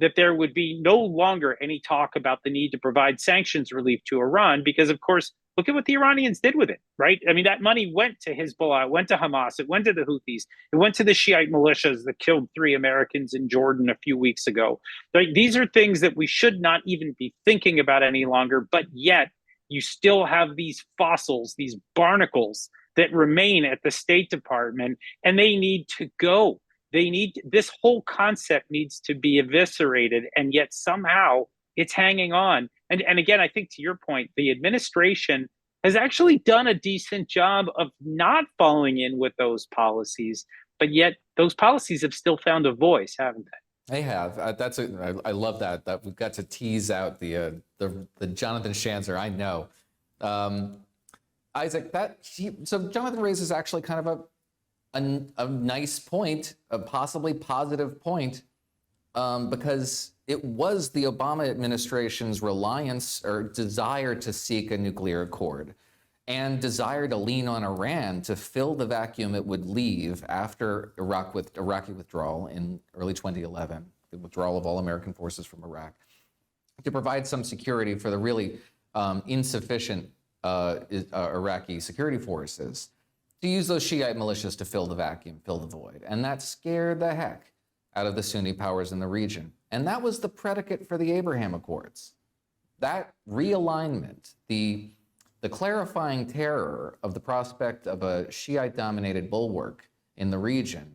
That there would be no longer any talk about the need to provide sanctions relief to Iran, because, of course, Look at what the Iranians did with it, right? I mean, that money went to Hezbollah, it went to Hamas, it went to the Houthis, it went to the Shiite militias that killed 3 Americans in Jordan a few weeks ago. Like, these are things that we should not even be thinking about any longer, but yet you still have these fossils, these barnacles that remain at the State Department, and they need to go. This whole concept needs to be eviscerated, and yet somehow it's hanging on. And again, I think to your point, the administration has actually done a decent job of not falling in with those policies, but yet those policies have still found a voice, haven't they?
They have. I love that we've got to tease out the Jonathan Schanzer. I know, Isaac. So Jonathan raises actually kind of a nice point, a possibly positive point, because it was the Obama administration's reliance or desire to seek a nuclear accord and desire to lean on Iran to fill the vacuum it would leave after Iraqi withdrawal in early 2011, the withdrawal of all American forces from Iraq, to provide some security for the really insufficient Iraqi security forces, to use those Shiite militias to fill the vacuum, fill the void. And that scared the heck out of the Sunni powers in the region. And that was the predicate for the Abraham Accords. That realignment, the clarifying terror of the prospect of a Shiite-dominated bulwark in the region,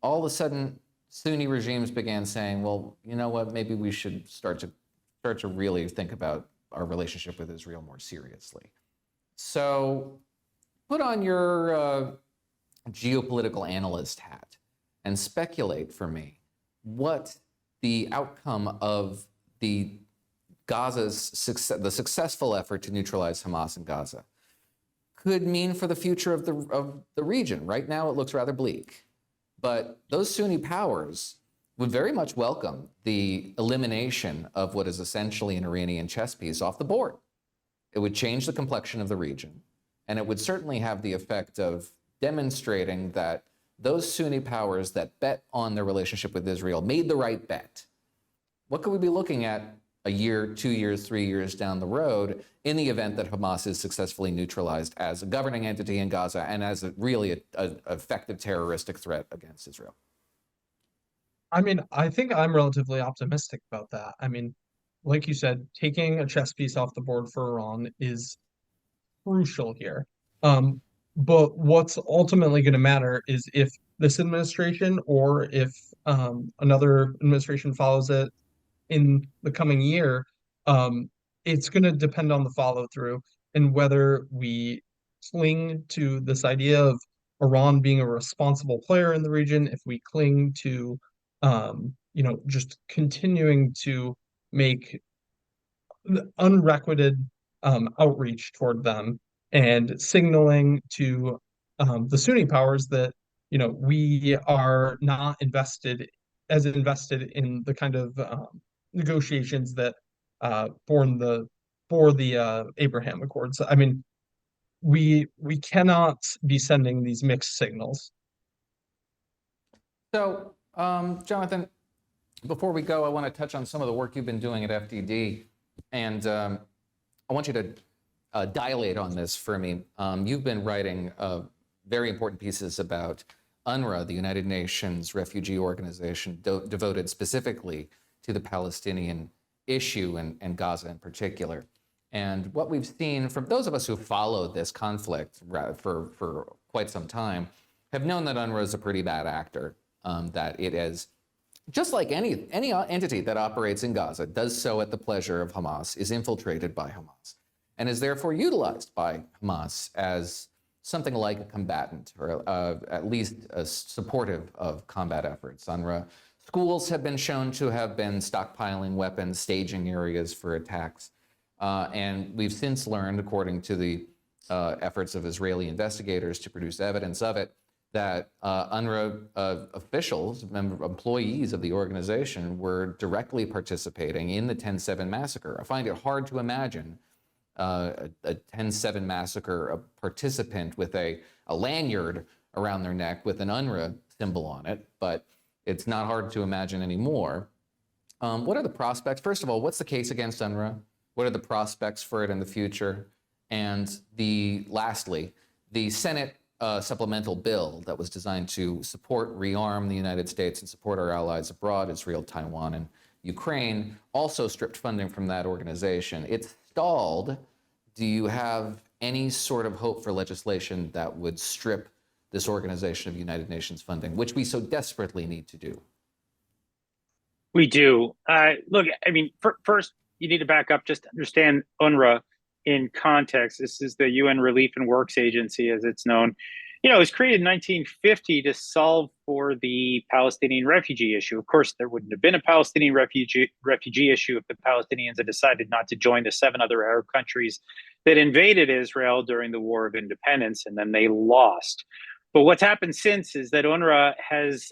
all of a sudden, Sunni regimes began saying, well, you know what, maybe we should start to really think about our relationship with Israel more seriously. So put on your geopolitical analyst hat and speculate for me what the outcome of the successful effort to neutralize Hamas in Gaza could mean for the future of the region. Right now, it looks rather bleak. But those Sunni powers would very much welcome the elimination of what is essentially an Iranian chess piece off the board. It would change the complexion of the region, and it would certainly have the effect of demonstrating that those Sunni powers that bet on their relationship with Israel made the right bet. What could we be looking at a year, 2 years, 3 years down the road in the event that Hamas is successfully neutralized as a governing entity in Gaza and as really an effective terroristic threat against Israel?
I mean, I think I'm relatively optimistic about that. I mean, like you said, taking a chess piece off the board for Iran is crucial here. But what's ultimately going to matter is if this administration or if another administration follows it in the coming year, it's going to depend on the follow through and whether we cling to this idea of Iran being a responsible player in the region, if we cling to, just continuing to make unrequited outreach toward them and signaling to the Sunni powers that we are not invested in the kind of negotiations that for the Abraham Accords. I mean, we cannot be sending these mixed signals.
So, Jonathan, before we go, I want to touch on some of the work you've been doing at FDD, and I want you to dilate on this for me. You've been writing very important pieces about UNRWA, the United Nations refugee organization devoted specifically to the Palestinian issue and Gaza in particular. And what we've seen from those of us who followed this conflict for quite some time have known that UNRWA is a pretty bad actor, that it is, just like any entity that operates in Gaza, does so at the pleasure of Hamas, is infiltrated by Hamas, and is therefore utilized by Hamas as something like a combatant, or at least supportive of combat efforts. UNRWA schools have been shown to have been stockpiling weapons, staging areas for attacks. And we've since learned, according to the efforts of Israeli investigators to produce evidence of it, that UNRWA officials, employees of the organization, were directly participating in the 10/7 massacre. I find it hard to imagine a 10/7 massacre, a participant with a lanyard around their neck with an UNRWA symbol on it, but it's not hard to imagine anymore. What are the prospects? First of all, what's the case against UNRWA? What are the prospects for it in the future? And lastly, the Senate supplemental bill that was designed to support, rearm the United States and support our allies abroad, Israel, Taiwan, and Ukraine, also stripped funding from that organization. It's stalled. Do you have any sort of hope for legislation that would strip this organization of United Nations funding, which we so desperately need to do?
We do. Look, I mean, first, you need to back up just to understand UNRWA in context. This is the UN Relief and Works Agency, as it's known. You know, it was created in 1950 to solve for the Palestinian refugee issue. Of course, there wouldn't have been a Palestinian refugee issue if the Palestinians had decided not to join the 7 other Arab countries that invaded Israel during the War of Independence, and then they lost. But what's happened since is that UNRWA has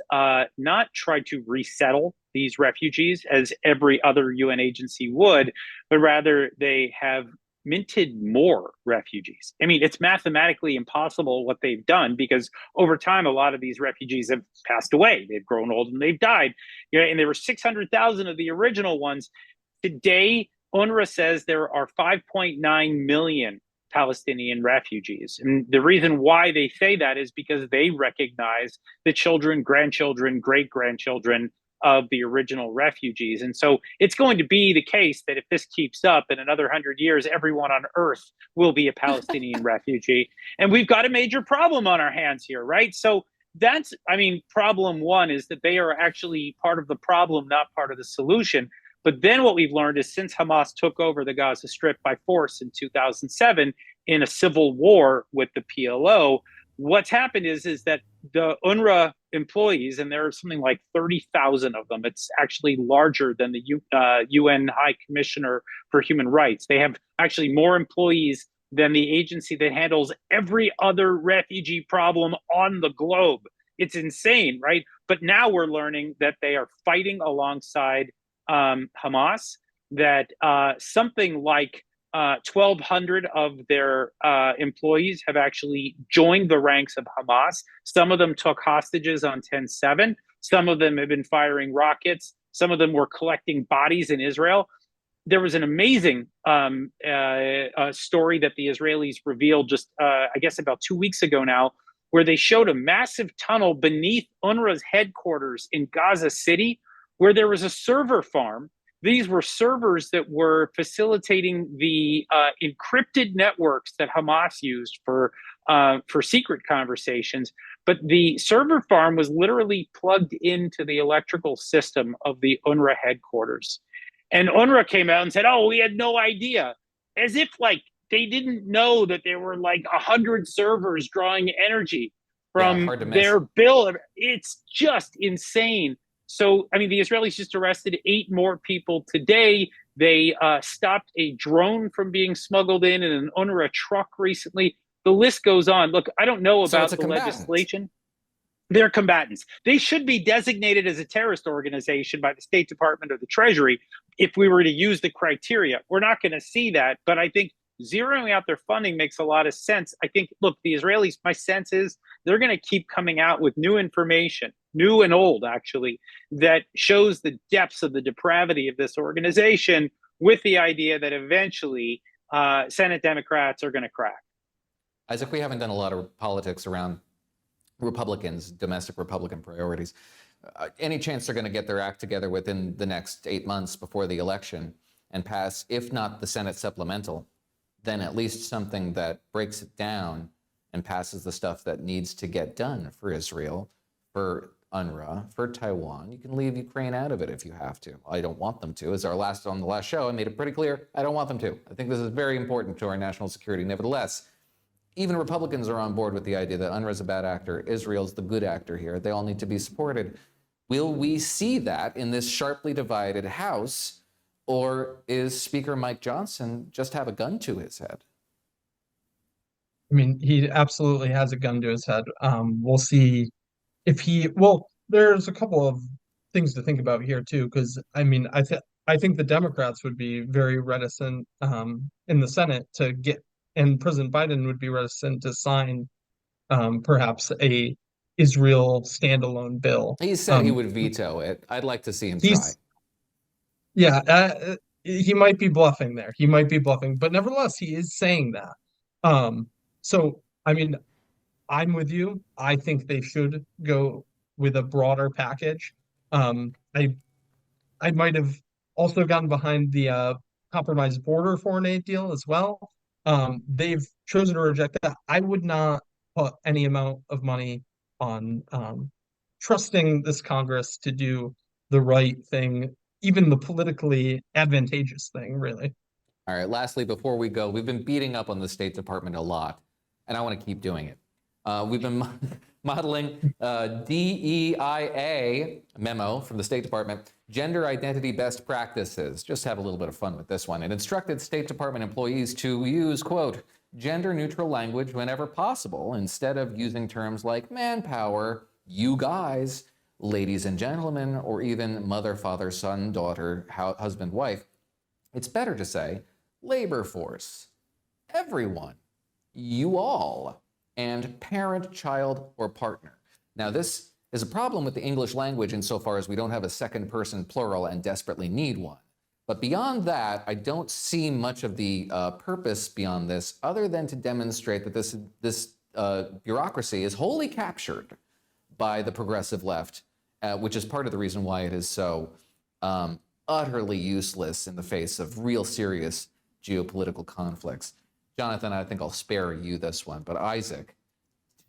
not tried to resettle these refugees as every other UN agency would, but rather they have minted more refugees. I mean, it's mathematically impossible what they've done, because over time, a lot of these refugees have passed away. They've grown old and they've died. You know, and there were 600,000 of the original ones. Today, UNRWA says there are 5.9 million Palestinian refugees. And the reason why they say that is because they recognize the children, grandchildren, great-grandchildren of the original refugees. And so it's going to be the case that if this keeps up, in another 100 years, everyone on earth will be a Palestinian refugee. And we've got a major problem on our hands here, right? So that's, I mean, problem one is that they are actually part of the problem, not part of the solution. But then what we've learned is since Hamas took over the Gaza Strip by force in 2007 in a civil war with the PLO, what's happened is that the UNRWA employees, and there are something like 30,000 of them, it's actually larger than the UN High Commissioner for Human Rights. They have actually more employees than the agency that handles every other refugee problem on the globe. It's insane, right? But now we're learning that they are fighting alongside Hamas, that something like 1,200 of their employees have actually joined the ranks of Hamas. Some of them took hostages on 10/7. Some of them have been firing rockets. Some of them were collecting bodies in Israel. There was an amazing story that the Israelis revealed just, I guess, about 2 weeks ago now, where they showed a massive tunnel beneath UNRWA's headquarters in Gaza City, where there was a server farm. These were servers that were facilitating the encrypted networks that Hamas used for secret conversations. But the server farm was literally plugged into the electrical system of the UNRWA headquarters. And UNRWA came out and said, oh, we had no idea, as if like they didn't know that there were like 100 servers drawing energy from their bill. It's just insane. So, I mean, the Israelis just arrested 8 more people today. They stopped a drone from being smuggled in an UNRWA truck recently. The list goes on. Look, I don't know about the legislation. They're combatants. They should be designated as a terrorist organization by the State Department or the Treasury if we were to use the criteria. We're not going to see that, but I think zeroing out their funding makes a lot of sense. I think, look, the Israelis, my sense is they're going to keep coming out with new information, new and old, actually, that shows the depths of the depravity of this organization, with the idea that eventually Senate Democrats are going to crack.
Isaac, we haven't done a lot of politics around Republicans, domestic Republican priorities. Any chance they're going to get their act together within the next 8 months before the election and pass, if not the Senate supplemental, then at least something that breaks it down and passes the stuff that needs to get done for Israel, for UNRWA, for Taiwan? You can leave Ukraine out of it if you have to. I don't want them to. As on the last show, I made it pretty clear, I don't want them to. I think this is very important to our national security. Nevertheless, even Republicans are on board with the idea that UNRWA is a bad actor, Israel's the good actor here. They all need to be supported. Will we see that in this sharply divided House, or is Speaker Mike Johnson just have a gun to his head?
I mean, he absolutely has a gun to his head. We'll see if there's a couple of things to think about here too, because I mean, I think the Democrats would be very reticent in the Senate to get, and President Biden would be reticent to sign perhaps a Israel standalone bill.
He said he would veto it. I'd like to see him try.
Yeah, he might be bluffing there. He might be bluffing, but nevertheless, he is saying that. So, I mean, I'm with you. I think they should go with a broader package. I might have also gotten behind the compromise border foreign aid deal as well. They've chosen to reject that. I would not put any amount of money on trusting this Congress to do the right thing, even the politically advantageous thing, really.
All right, lastly, before we go, we've been beating up on the State Department a lot, and I want to keep doing it. We've been modeling DEIA memo from the State Department, gender identity best practices. Just have a little bit of fun with this one. It instructed State Department employees to use, quote, gender neutral language whenever possible, instead of using terms like manpower, you guys, ladies and gentlemen, or even mother, father, son, daughter, husband, wife. It's better to say labor force, everyone, you all, and parent, child, or partner. Now, this is a problem with the English language insofar as we don't have a second person plural and desperately need one. But beyond that, I don't see much of the purpose beyond this other than to demonstrate that this bureaucracy is wholly captured by the progressive left, which is part of the reason why it is so utterly useless in the face of real serious geopolitical conflicts. Jonathan, I think I'll spare you this one, but Isaac,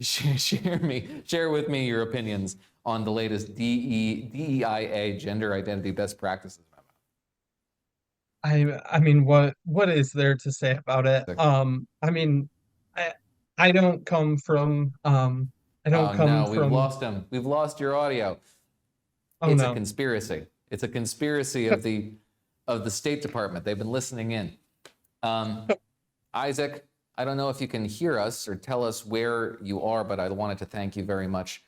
share with me your opinions on the latest DEIA gender identity best practices memo.
I mean, what is there to say about it? I mean, I I don't come from I don't
Oh
come
no, we've
from
lost him. We've lost your audio.
oh
It's a
no.
conspiracy. It's a conspiracy of the State Department. They've been listening in. Isaac, I don't know if you can hear us or tell us where you are, but I wanted to thank you very much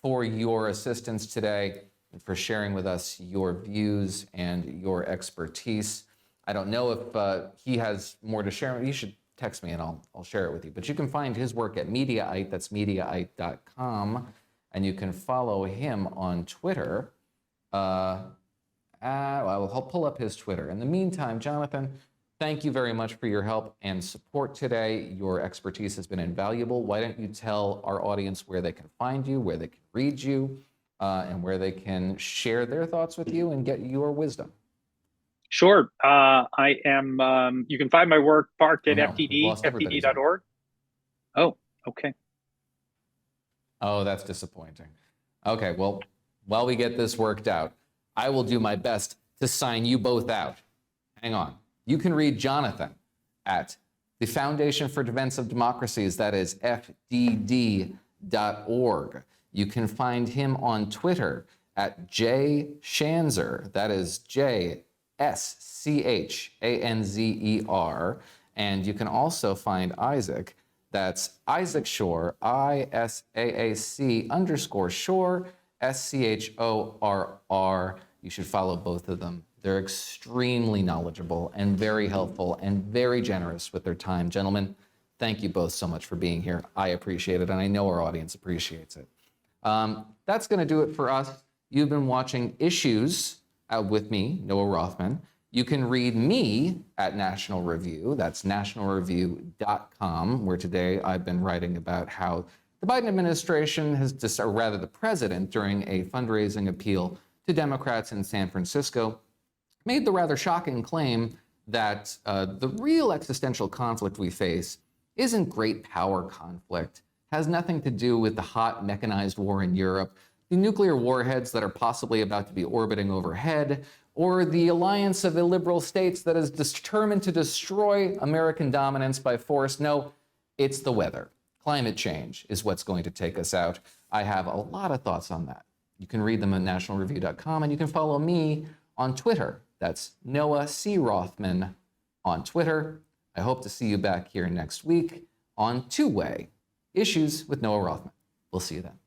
for your assistance today and for sharing with us your views and your expertise. I don't know if he has more to share. You should text me and I'll share it with you. But you can find his work at Mediaite, that's Mediaite.com, and you can follow him on Twitter. I'll pull up his Twitter. In the meantime, Jonathan, thank you very much for your help and support today. Your expertise has been invaluable. Why don't you tell our audience where they can find you, where they can read you, and where they can share their thoughts with you and get your wisdom?
Sure. I am, you can find my work parked at
FTD,
ftd.org. Oh, okay.
Oh, that's disappointing. Okay, well, while we get this worked out, I will do my best to sign you both out. Hang on. You can read Jonathan at the Foundation for Defense of Democracies, that is FDD.org. You can find him on Twitter at Schanzer, that is Schanzer. And you can also find Isaac, that's Isaac Schorr, ISAAC_Schorr, SCHORR. You should follow both of them. They're extremely knowledgeable and very helpful and very generous with their time. Gentlemen, thank you both so much for being here. I appreciate it, and I know our audience appreciates it. That's going to do it for us. You've been watching Issues with me, Noah Rothman. You can read me at National Review. That's nationalreview.com, where today I've been writing about how the Biden administration has, or rather the president, during a fundraising appeal to Democrats in San Francisco, made the rather shocking claim that the real existential conflict we face isn't great power conflict, has nothing to do with the hot mechanized war in Europe, the nuclear warheads that are possibly about to be orbiting overhead, or the alliance of illiberal states that is determined to destroy American dominance by force. No, it's the weather. Climate change is what's going to take us out. I have a lot of thoughts on that. You can read them at nationalreview.com, and you can follow me on Twitter. That's Noah C. Rothman on Twitter. I hope to see you back here next week on Two-Way Issues with Noah Rothman. We'll see you then.